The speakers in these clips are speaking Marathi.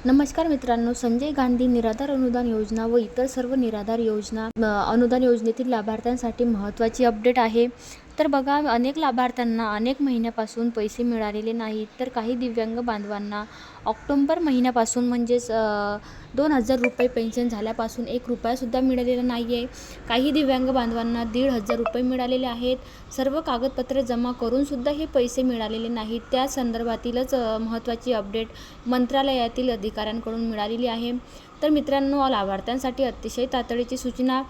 नमस्कार मित्रांनो, संजय गांधी निराधार अनुदान योजना व इतर सर्व निराधार योजना अनुदान योजनेतील लाभार्थ्यांसाठी महत्त्वाची अपडेट आहे. तर बघा, अनेक लाभार्थ्यांना अनेक महिन्यापासून पैसे मिळालेले नाहीत. तर काही दिव्यांग बांधवांना ऑक्टोबर महिन्यापासून म्हणजेच 2,000 रुपये पेन्शन झाल्यापासून 1 रुपयासुद्धा मिळालेला नाही आहे. काही दिव्यांग बांधवांना 1,500 रुपये मिळालेले आहेत. सर्व कागदपत्रे जमा करूनसुद्धा हे पैसे मिळालेले नाहीत. त्या संदर्भातीलच महत्त्वाची अपडेट मंत्रालयातील अधिकाऱ्यांकडून मिळालेली आहे. तर मित्रांनो, लाभार्थ्यांसाठी अतिशय तातडीची सूचना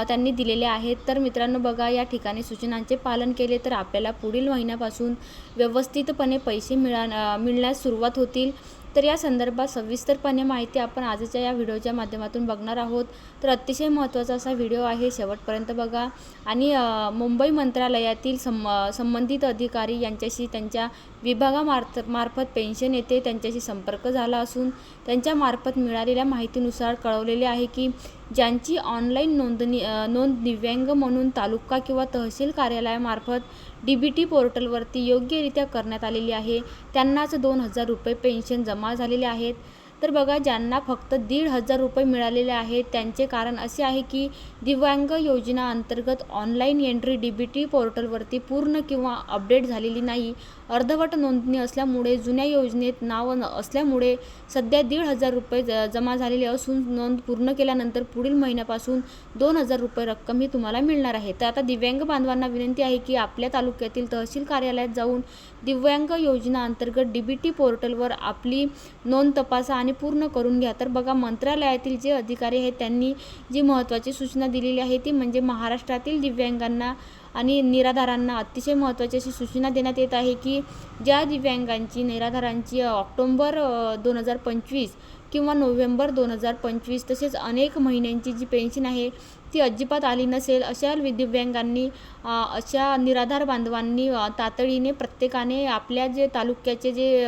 त्यांनी दिलेल्या आहेत. तर मित्रांनो बघा, या ठिकाणी सूचनांचे पालन केले तर आपल्याला पुढील महिन्यापासून व्यवस्थितपणे पैसे मिळण्यास सुरुवात होतील. तर या संदर्भात सविस्तरपणे माहिती आपण आजच्या या व्हिडिओच्या माध्यमातून बघणार आहोत. तर अतिशय महत्त्वाचा असा व्हिडिओ आहे, शेवटपर्यंत बघा. आणि मुंबई मंत्रालयातील संबंधित अधिकारी यांच्याशी त्यांच्या विभागामार्फत पेन्शन येते त्यांच्याशी संपर्क झाला असून त्यांच्यामार्फत मिळालेल्या माहितीनुसार कळवलेले आहे की ज्यांची ऑनलाईन नोंद दिव्यांग म्हणून तालुका किंवा तहसील कार्यालयामार्फत DBT पोर्टलवरती योग्यरित्या करण्यात आलेली आहे त्यांनाच 2,000 रुपये पेन्शन जमा झालेले आहेत. तर बघा, ज्यांना फक्त 1,500 रुपये मिळालेले आहेत त्यांचे कारण असे आहे की दिव्यांग योजना अंतर्गत ऑनलाईन एंट्री DBT पोर्टलवरती पूर्ण किंवा अपडेट झालेली नाही. अर्धवट नोंदणी असल्यामुळे जुन्या योजनेत नाव असल्यामुळे सध्या 1,500 रुपये जमा झालेले असून नोंद पूर्ण केल्यानंतर पुढील महिन्यापासून 2,000 रुपये रक्कम ही तुम्हाला मिळणार आहे. तर आता दिव्यांग बांधवांना विनंती आहे की आपल्या तालुक्यातील तहसील कार्यालयात जाऊन दिव्यांग योजना अंतर्गत DBT पोर्टलवर आपली नोंद तपासा आणि पूर्ण करून घ्या. तर बघा, मंत्रालयातील जे अधिकारी आहेत त्यांनी जी महत्त्वाची सूचना दिलेली आहे ती म्हणजे महाराष्ट्रातील दिव्यांगांना आणि निराधारांना अतिशय महत्त्वाची अशी सूचना देण्यात येत आहे की ज्या दिव्यांगांची निराधारांची ऑक्टोबर 2025 किंवा नोव्हेंबर 2025 तसेच अनेक महिन्यांची जी पेन्शन आहे ती अजिबात आली नसेल, अशा दिव्यांगांनी अशा निराधार बांधवांनी तातडीने प्रत्येकाने आपल्या जे तालुक्याचे जे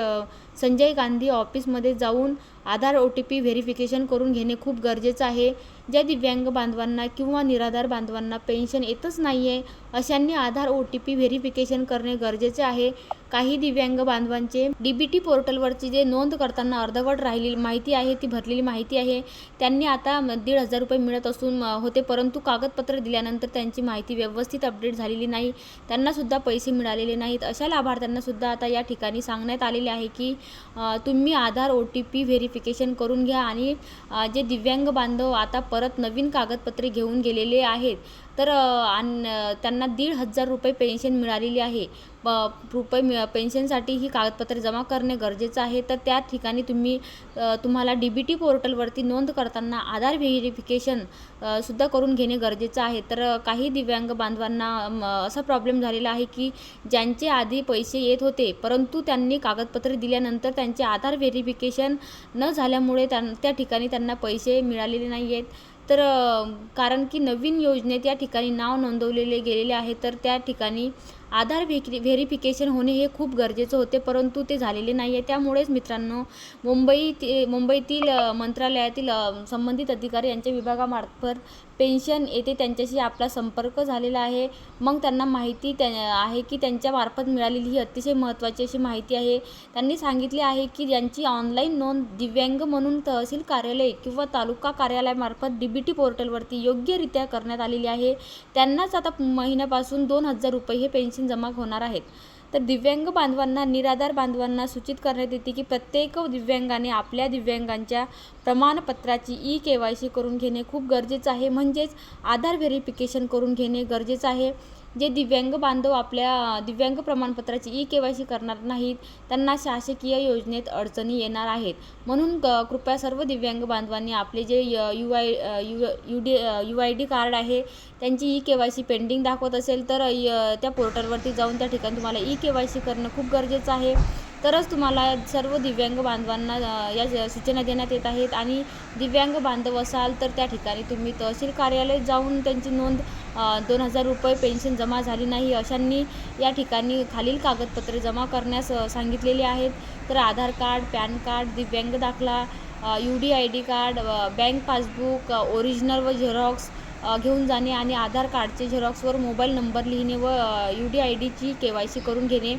संजय गांधी ऑफिसमध्ये जाऊन आधार OTP व्हेरिफिकेशन करून घेणे खूप गरजेचं आहे. ज्या दिव्यांग बांधवांना किंवा निराधार बांधवांना पेन्शन येतच नाही आहे अशांनी आधार OTP व्हेरिफिकेशन करणे गरजेचे आहे. काही दिव्यांग बांधवांचे DBT पोर्टलवरची जे नोंद करताना अर्धवट राहिलेली माहिती आहे ती भरलेली माहिती आहे त्यांनी आता 1,500 रुपये मिळत असून होते, परंतु कागदपत्र दिल्यानंतर त्यांची माहिती व्यवस्थित अपडेट झालेली नाही, त्यांनासुद्धा पैसे मिळालेले नाहीत. अशा लाभार्थ्यांनासुद्धा आता या ठिकाणी सांगण्यात आलेले आहे की तुम्ही आधार OTP व्हेरिफिकेशन करून घ्या. आणि जे दिव्यांग बांधव आता परत नवीन कागदपत्रे घेऊन गेलेले आहेत तर त्यांना 1,500 रुपये पेन्शन मिळालेली आहे. पेन्शनसाठी ही कागदपत्रे जमा करणे गरजेचं आहे. तर त्या ठिकाणी तुम्हाला DBT पोर्टलवरती नोंद करताना आधार व्हेरिफिकेशन सुद्धा करून घेणे गरजेचं आहे. तर काही दिव्यांग बांधवांना असा प्रॉब्लेम झालेला आहे की ज्यांचे आधी पैसे येत होते परंतु त्यांनी कागदपत्रे दिल्यानंतर त्यांचे आधार व्हेरिफिकेशन न झाल्यामुळे त्या ठिकाणी त्यांना पैसे मिळालेले नाही आहेत. तर कारण की नवीन योजनेत या ठिकाणी नाव नोंदवलेले गेलेले आहे तर त्या ठिकाणी आधार व्हेरिफिकेशन होणे हे खूप गरजेचं होते, परंतु ते झालेले नाही आहे. त्यामुळेच मित्रांनो, मुंबईतील मंत्रालयातील संबंधित अधिकारी यांच्या विभागामार्फत पेन्शन येते त्यांच्याशी आपला संपर्क झालेला आहे. मग त्यांना माहिती आहे की त्यांच्यामार्फत मिळालेली ही अतिशय महत्त्वाची अशी माहिती आहे. त्यांनी सांगितले आहे की ज्यांची ऑनलाईन नोंद दिव्यांग म्हणून तहसील कार्यालय किंवा तालुका कार्यालयामार्फत DBT पोर्टलवरती योग्यरित्या करण्यात आलेली आहे त्यांनाच आता महिन्यापासून 2,000 रुपये हे पेन्शन जमा होणार आहेत. तर दिव्यांग बांधवांना, निराधार बांधवांना सूचित करण्यात येते की प्रत्येक दिव्यांगाने आपल्या दिव्यांगांच्या प्रमाणपत्राची EKYC करून घेणे खूप गरजेचं आहे, म्हणजेच आधार व्हेरिफिकेशन करून घेणे गरजेचं आहे. जे दिव्यांग बांधव आपल्या दिव्यांग प्रमाणपत्राची EKYC करणार नाहीत त्यांना शासकीय योजनेत अडचणी येणार आहेत. म्हणून कृपया सर्व दिव्यांग बांधवांनी आपले जे UID कार्ड आहे त्यांची EKYC पेंडिंग दाखवत असेल तर त्या पोर्टलवरती जाऊन त्या ठिकाणी तुम्हाला EKYC करणं खूप गरजेचं आहे. तरच तुम्हाला सर्व दिव्यांग बांधवांना या सूचना देण्यात येत आहेत. आणि दिव्यांग बांधव असाल तर त्या ठिकाणी तुम्ही तहसील कार्यालय जाऊन त्यांची नोंद 2,000 रुपये पेन्शन जमा झाली नाही अशांनी या ठिकाणी खालील कागदपत्रे जमा करण्यास सांगितलेले आहेत. तर आधार कार्ड, पॅन कार्ड, दिव्यांग दाखला, UDID card, bank passbook original व झेरॉक्स घेऊन जाणे आणि आधार कार्डचे झेरॉक्सवर मोबाईल नंबर लिहिणे व UDIDची KYC करून घेणे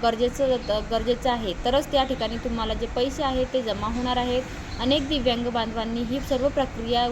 गरजेचं आहे, तरच त्या ठिकाणी तुम्हाला जे पैसे आहेत ते जमा होणार आहेत. अनेक दिव्यांग बांधवांनी ही सर्व प्रक्रिया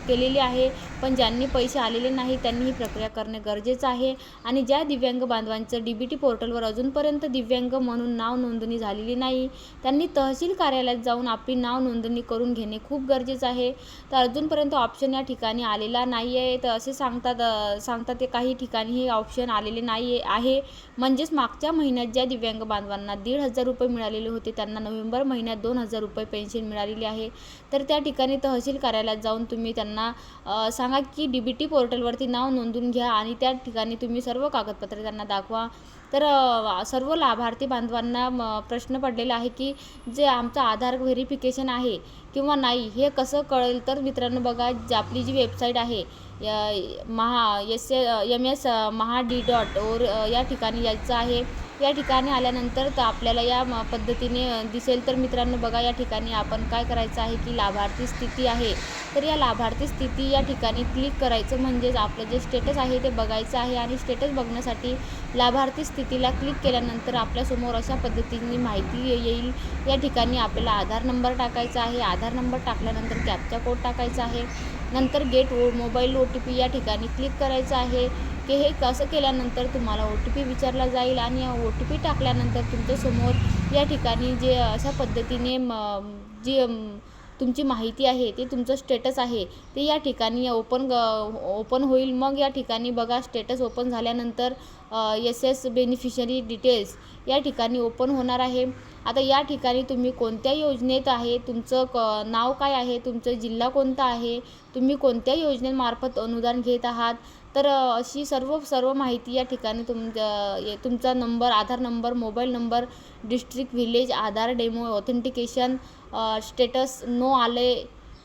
केलेली आहे, पण ज्यांनी पैसे आलेले नाही त्यांनी ही प्रक्रिया करणे गरजेचं आहे. आणि ज्या दिव्यांग बांधवांचं DBT पोर्टलवर अजूनपर्यंत दिव्यांग म्हणून नाव नोंदणी झालेली नाही, त्यांनी तहसील कार्यालयात जाऊन आपली नाव नोंदणी करून घेणे खूप गरजेचं आहे. तर अजूनपर्यंत ऑप्शन या ठिकाणी आलेला नाही आहे. तर असे सांगतात ते काही ठिकाणी हे ऑप्शन आलेले नाही आहे. म्हणजेच मागच्या महिन्यात ज्या दिव्यांग बांधवांना 1,500 रुपये मिळालेले होते, त्यांना नोव्हेंबर महिन्यात 2,000 रुपये पेन्शन मिळालेली आहे. तर त्या ठिकाणी तहसील कार्यालयात जाऊन तुम्ही त्यांना सांगा की DBT पोर्टलवरती नाव नोंदवून घ्या आणि त्या ठिकाणी तुम्ही सर्व कागदपत्रे त्यांना दाखवा. तर सर्व लाभार्थी बांधवांना प्रश्न पडलेला आहे की जे आमचं आधार व्हेरिफिकेशन आहे किंवा नाही हे कसं कळेल. तर मित्रांनो बघा, आपली जी वेबसाईट आहे MS maha.d.or या ठिकाणी यायचं आहे. या ठिकाणी आल्यानंतर तर आपल्याला या पद्धतीने दिसेल. तर मित्रांनो बघा, या ठिकाणी आपण काय करायचं आहे की लाभार्थी स्थिती आहे, तर या लाभार्थी स्थिती या ठिकाणी क्लिक करायचं. म्हणजेच आपलं जे स्टेटस आहे ते बघायचं आहे आणि स्टेटस बघण्यासाठी लाभार्थी स्थितीला क्लिक केल्यानंतर आपल्यासमोर अशा पद्धतीने माहिती येईल. या ठिकाणी आपल्याला आधार नंबर टाकायचा आहे. आधार नंबर टाकल्यानंतर कॅप्चा कोड टाकायचा आहे. नंतर गेट मोबाईल OTP या ठिकाणी क्लिक करायचं आहे की हे कसं केल्यानंतर तुम्हाला OTP विचारला जाईल आणि OTP टाकल्यानंतर तुमच्यासमोर या ठिकाणी जे अशा पद्धतीने जी तुमची माहिती आहे ते तुमचं स्टेटस आहे ते या ठिकाणी ओपन होईल. मग या ठिकाणी बघा, स्टेटस ओपन झाल्यानंतर SS बेनिफिशरी डिटेल्स या ठिकाणी ओपन होणार आहे. आता या ठिकाणी तुम्ही कोणत्या योजनेत आहे, तुमचं नाव काय आहे, तुमचं जिल्हा कोणता आहे, तुम्ही कोणत्या योजनेमार्फत अनुदान घेत आहात, तर अशी सर्व माहिती या ठिकाणी तुमचा number, Aadhaar number, mobile number, district, village, Aadhaar demo authentication status नो आले.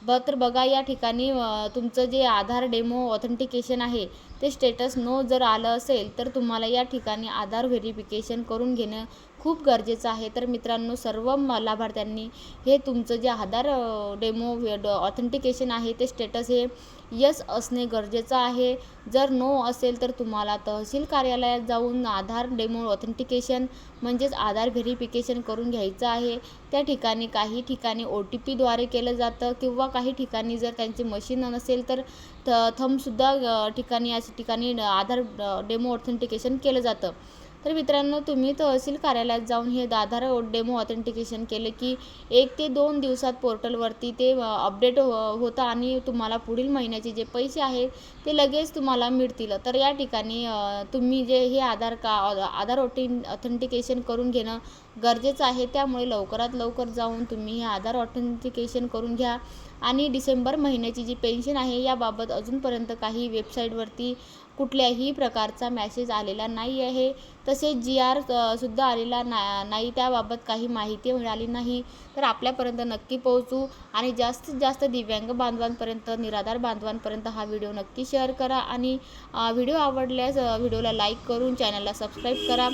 तर बघा, या ठिकाणी तुमचं जे आधार डेमो ऑथेंटिकेशन आहे ते स्टेटस नो जर आलं असेल तर तुम्हाला या ठिकाणी आधार व्हेरिफिकेशन करून घेणं खूप गरजेचं आहे. तर मित्रांनो, सर्व लाभार्थ्यांनी हे तुमचं जे आधार डेमो ऑथेंटिकेशन आहे ते स्टेटस हे यस असणे गरजेचं आहे. जर नो असेल तर तुम्हाला तहसील कार्यालयात जाऊन आधार डेमो ऑथेंटिकेशन म्हणजेच आधार व्हेरिफिकेशन करून घ्यायचं आहे. त्या ठिकाणी काही ठिकाणी OTPद्वारे केलं जातं किंवा काही ठिकाणी जर त्यांचे मशीन नसेल तर थंबसुद्धा ठिकाणी आधार डेमो ऑथेंटिकेशन केलं जातं. तर मित्रांनो, तुम्ही तहसील कार्यालयात जाऊन हे आधार डेमो ऑथेंटिकेशन केले की 1 ते 2 दिवसात पोर्टलवरती ते अपडेट होतं आणि तुम्हाला पुढील महिन्याचे जे पैसे आहेत ते लगेच तुम्हाला मिळतील. तर या ठिकाणी तुम्ही जे हे आधार ऑथेंटिकेशन करून घेणं गरजेचं आहे. त्यामुळे लवकरात लवकर जाऊन तुम्ही हे आधार ऑथेंटिकेशन करून घ्या. आणि डिसेंबर महिन्याची जी पेन्शन आहे याबाबत अजूनपर्यंत काही वेबसाईटवरती कुठल्याही प्रकारचा मेसेज आलेला नाही आहे. तसेच GR सुद्धा आलेला नाही, त्याबाबत काही माहिती मिळाली नाही. तर आपल्यापर्यंत नक्की पोहोचू आणि जास्तीत जास्त दिव्यांग बांधवांपर्यंत, निराधार बांधवांपर्यंत हा व्हिडिओ नक्की शेअर करा आणि व्हिडिओ आवडल्यास व्हिडिओला लाईक करून चॅनलला सबस्क्राईब करा.